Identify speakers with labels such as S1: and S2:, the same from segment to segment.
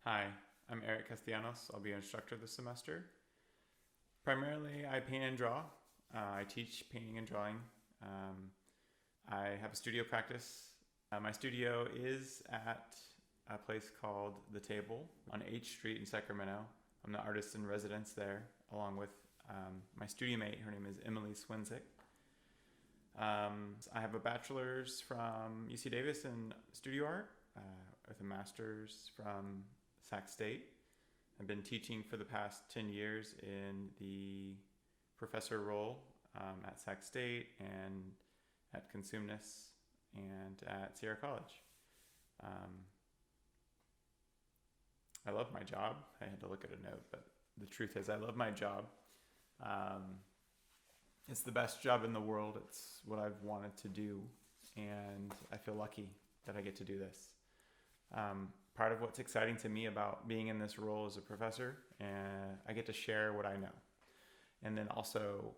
S1: Hi, I'm Eric Castellanos. I'll be your instructor this semester. Primarily, I paint and draw. I teach painting and drawing. Um, I have a studio practice. My studio is at a place called The Table on H Street in Sacramento. I'm the artist in residence there, along with my studio mate. Her name is Emily Swinzik. I have a bachelor's from UC Davis in studio art, with a master's from Sac State. I've been teaching for the past 10 years in the professor role at Sac State and at Consumnes and at Sierra College. I love my job. I had to look at a note, but the truth is, I love my job. It's the best job in the world. It's what I've wanted to do, and I feel lucky that I get to do this. Part of what's exciting to me about being in this role as a professor, and I get to share what I know. And then also,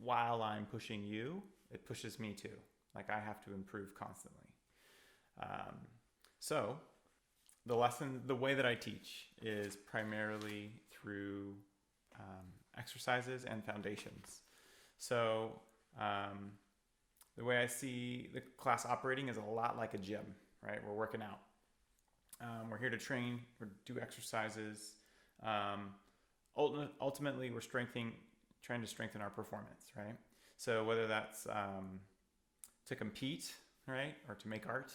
S1: while I'm pushing you, it pushes me too. Like I have to improve constantly. So the way that I teach is primarily through exercises and foundations. So the way I see the class operating is a lot like a gym, right? We're working out. We're here to train, or do exercises. Ultimately, we're trying to strengthen our performance, right? So whether that's to compete, right, or to make art,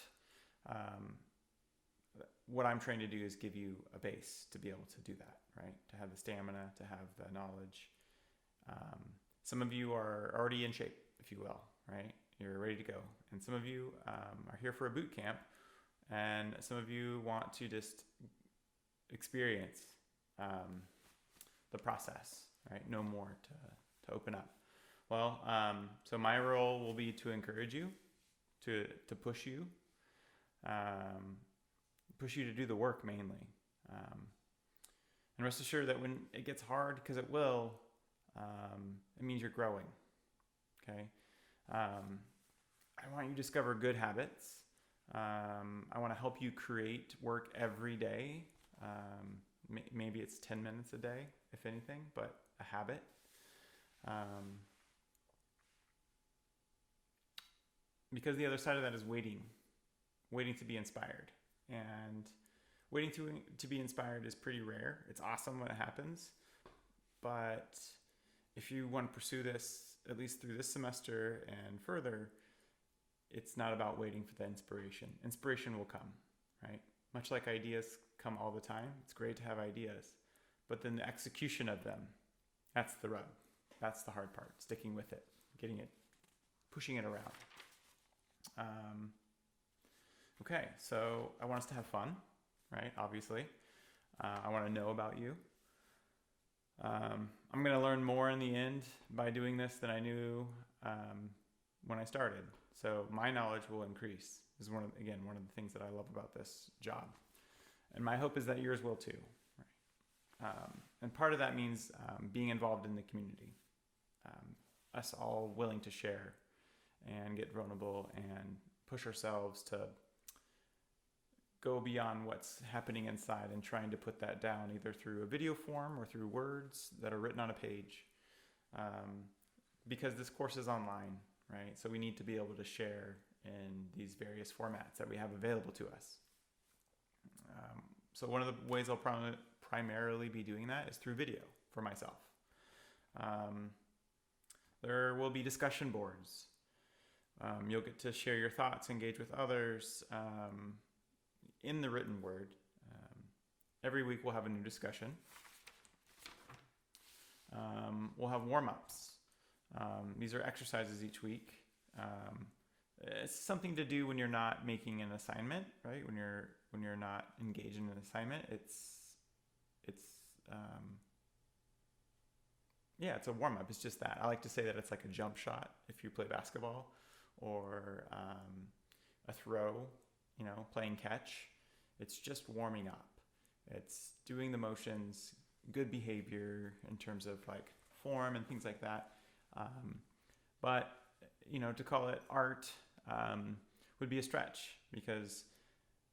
S1: what I'm trying to do is give you a base to be able to do that, right? To have the stamina, to have the knowledge. Some of you are already in shape, if you will, right? You're ready to go. And some of you are here for a boot camp, and some of you want to just experience the process, right? Know more to open up. Well, so my role will be to encourage you, to push you to do the work mainly. And rest assured that when it gets hard, because it will, it means you're growing, okay? I want you to discover good habits. I want to help you create work every day. Maybe it's 10 minutes a day, if anything, but a habit. Because the other side of that is waiting to be inspired. And waiting to be inspired is pretty rare. It's awesome when it happens. But if you want to pursue this, at least through this semester and further, it's not about waiting for the inspiration. Inspiration will come, right? Much like ideas come all the time. It's great to have ideas. But then the execution of them, that's the rub. That's the hard part, sticking with it, getting it, pushing it around. Okay, so I want us to have fun, right? Obviously. I want to know about you. I'm going to learn more in the end by doing this than I knew when I started. So my knowledge will increase. This is one of the things that I love about this job. And my hope is that yours will too. Right? And part of that means being involved in the community. Us all willing to share and get vulnerable and push ourselves to go beyond what's happening inside and trying to put that down either through a video form or through words that are written on a page. Because this course is online, right? So we need to be able to share in these various formats that we have available to us. So one of the ways I'll primarily be doing that is through video for myself. There will be discussion boards. You'll get to share your thoughts, engage with others in the written word. Every week we'll have a new discussion. We'll have warm-ups. These are exercises each week. It's something to do when you're not making an assignment, right? When you're not engaged in an assignment, it's it's a warm-up. It's just that. I like to say that it's like a jump shot if you play basketball, or a throw, playing catch. It's just warming up. It's doing the motions, good behavior in terms of like form and things like that. But to call it art would be a stretch, because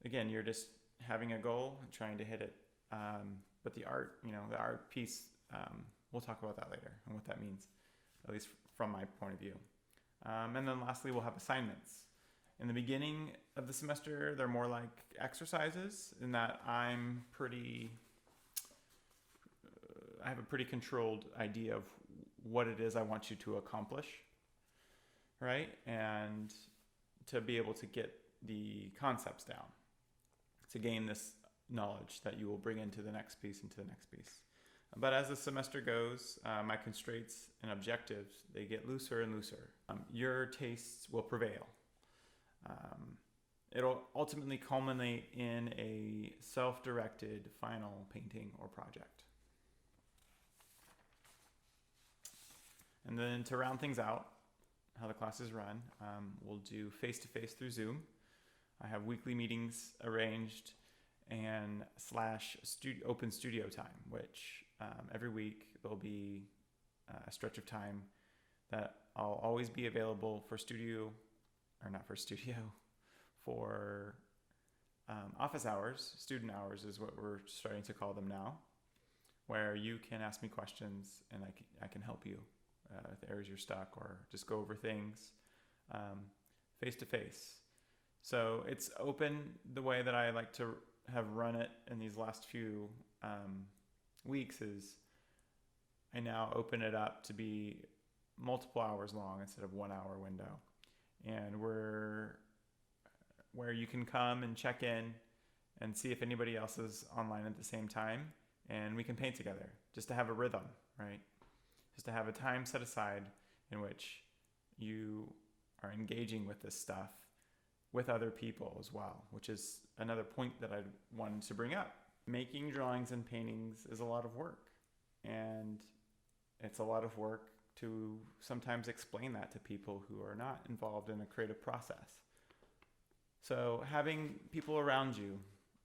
S1: again, you're just having a goal and trying to hit it. But the art piece, we'll talk about that later and what that means, at least from my point of view. And then lastly, we'll have assignments. In the beginning of the semester, they're more like exercises in that I have a pretty controlled idea of what it is I want you to accomplish, right? And to be able to get the concepts down, to gain this knowledge that you will bring into the next piece, But as the semester goes, my constraints and objectives, they get looser and looser. Your tastes will prevail. It'll ultimately culminate in a self-directed final painting or project. And then to round things out, how the classes run, we'll do face-to-face through Zoom. I have weekly meetings arranged and / open studio time, which every week there'll be a stretch of time that I'll always be available for office hours. Student hours is what we're starting to call them now, where you can ask me questions and I can help you with areas you're stuck, or just go over things face to face. So it's open the way that I like to have run it in these last few weeks is I now open it up to be multiple hours long instead of 1 hour window. And where you can come and check in and see if anybody else is online at the same time, and we can paint together just to have a rhythm, right? Just to have a time set aside in which you are engaging with this stuff with other people as well, which is another point that I wanted to bring up. Making drawings and paintings is a lot of work, and it's a lot of work to sometimes explain that to people who are not involved in a creative process. So having people around you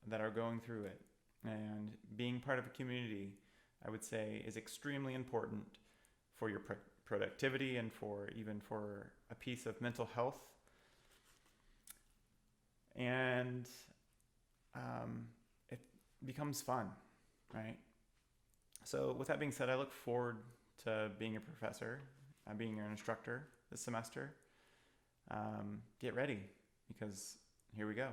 S1: that are going through it and being part of a community, I would say, is extremely important for your productivity and for a piece of mental health. And it becomes fun, right? So with that being said, I look forward to being a professor, being an instructor this semester. Get ready, because here we go.